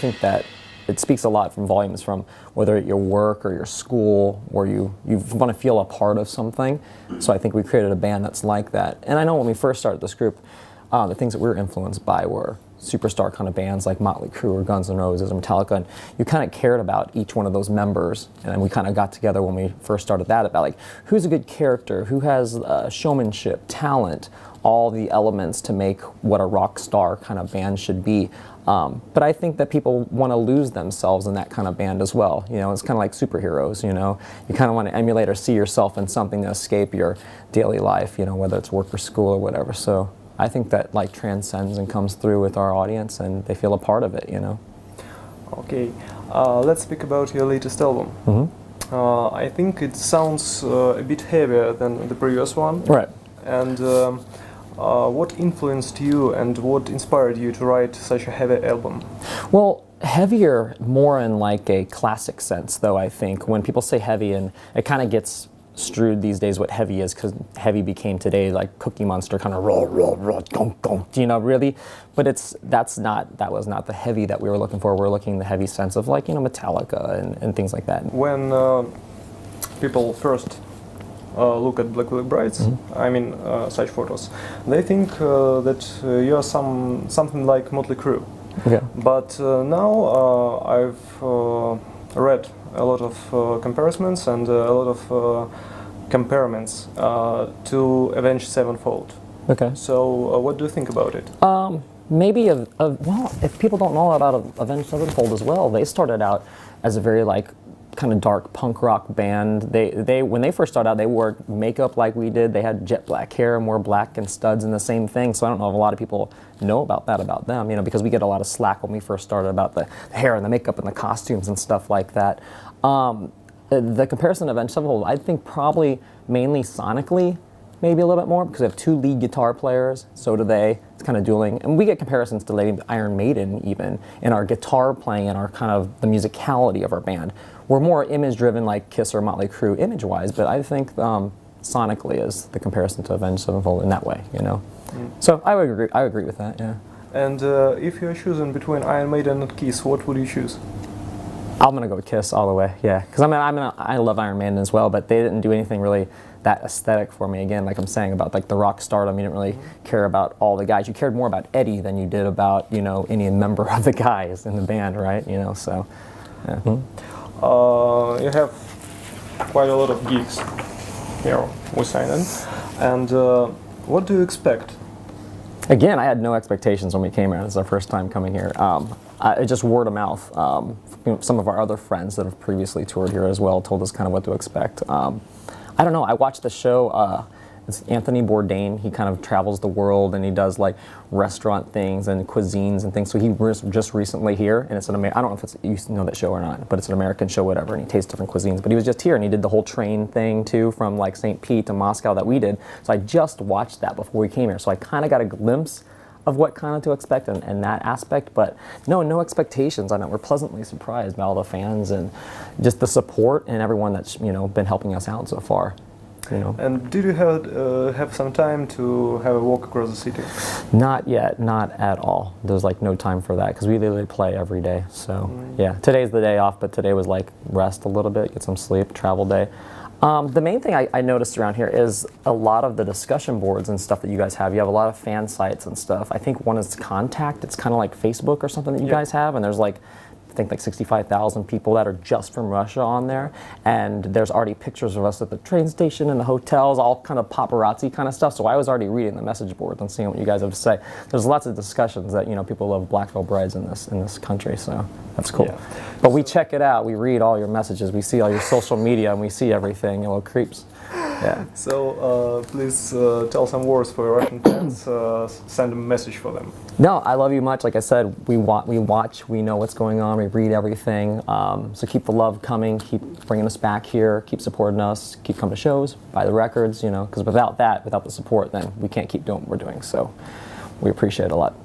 think that it speaks a lot from volumes from whether at your work or your school, where you want to feel a part of something. So I think we created a band that's like that. And I know when we first started this group, the things that we were influenced by were superstar kind of bands like Motley Crue or Guns N' Roses or Metallica, and you kind of cared about each one of those members. And we kind of got together when we first started that about like who's a good character, who has showmanship, talent, all the elements to make what a rock star kind of band should be. But I think that people want to lose themselves in that kind of band as well. You know, it's kind of like superheroes, you know. You kind of want to emulate or see yourself in something to escape your daily life, you know, whether it's work or school or whatever. So I think that like transcends and comes through with our audience and they feel a part of it, you know. Okay, let's speak about your latest album. I think it sounds a bit heavier than the previous one. Right. And what influenced you and what inspired you to write such a heavy album? Well, heavier more in like a classic sense, though, I think. When people say heavy, and it kind of gets strewed these days what heavy is, because heavy became today like Cookie Monster, kind of roll, gong, gong, you know, really. But that was not the heavy that we were looking for. We're looking the heavy sense of like, you know, Metallica and things like that. When people first look at Black Veil Brides, I mean such photos, they think that you are something like Motley Crue. Okay. But now I've read a lot of comparisons and a lot of comparisons to Avenged Sevenfold. Okay. So what do you think about it? Maybe well, if people don't know about Avenged Sevenfold as well, they started out as a very like kind of dark punk rock band. They when they first started out, they wore makeup like we did. They had jet black hair and wore black and studs and the same thing. So I don't know if a lot of people know about that about them, you know, because we get a lot of slack when we first started about the hair and the makeup and the costumes and stuff like that. The comparison of Avenged Sevenfold, I think probably mainly sonically, maybe a little bit more, because we have two lead guitar players, so do they. It's kind of dueling. And we get comparisons to maybe Iron Maiden even in our guitar playing and our kind of the musicality of our band. We're more image-driven like Kiss or Motley Crue image-wise, but I think sonically is the comparison to Avenged Sevenfold in that way, you know. So I would agree with that, yeah. And if you're choosing between Iron Maiden and Kiss, what would you choose? I'm gonna go with Kiss all the way, yeah. Because I love Iron Maiden as well, but they didn't do anything really that aesthetic for me. Again, like I'm saying about like the rock stardom, you didn't really care about all the guys. You cared more about Eddie than you did about, you know, any member of the guys in the band, right? You know, so. Yeah. You have quite a lot of gigs here with Silent, and what do you expect? Again, I had no expectations when we came here. This is our first time coming here. It just word of mouth. You know, some of our other friends that have previously toured here as well told us kind of what to expect. I don't know. I watched the show. It's Anthony Bourdain. He kind of travels the world and he does like restaurant things and cuisines and things. So he was just recently here, and it's I don't know if you know that show or not, but it's an American show, whatever, and he tastes different cuisines. But he was just here and he did the whole train thing too, from like St. Pete to Moscow that we did. So I just watched that before we came here. So I kind of got a glimpse of what kind of to expect in that aspect, but no expectations on it. We're pleasantly surprised by all the fans and just the support and everyone that's, you know, been helping us out so far. You know. And did you have some time to have a walk across the city? Not yet, not at all. There's like no time for that because we literally play every day. So yeah, today's the day off, but today was like rest a little bit, get some sleep, travel day. The main thing I noticed around here is a lot of the discussion boards and stuff that you guys have. You have a lot of fan sites and stuff. I think one is Contact. It's kind of like Facebook or something that you guys have, and there's like I think like 65,000 people that are just from Russia on there, and there's already pictures of us at the train station and the hotels, all kind of paparazzi kind of stuff. So I was already reading the message boards and seeing what you guys have to say. There's lots of discussions that, you know, people love Black Veil Brides in this country, so that's cool. Yeah. But we check it out. We read all your messages. We see all your social media, and we see everything. You know, creeps. Yeah. So please tell some words for your Russian fans. Send a message for them. No, I love you much. Like I said, we watch, we know what's going on, we read everything. So keep the love coming, keep bringing us back here, keep supporting us, keep coming to shows, buy the records, you know, because without that, without the support, then we can't keep doing what we're doing. So we appreciate it a lot.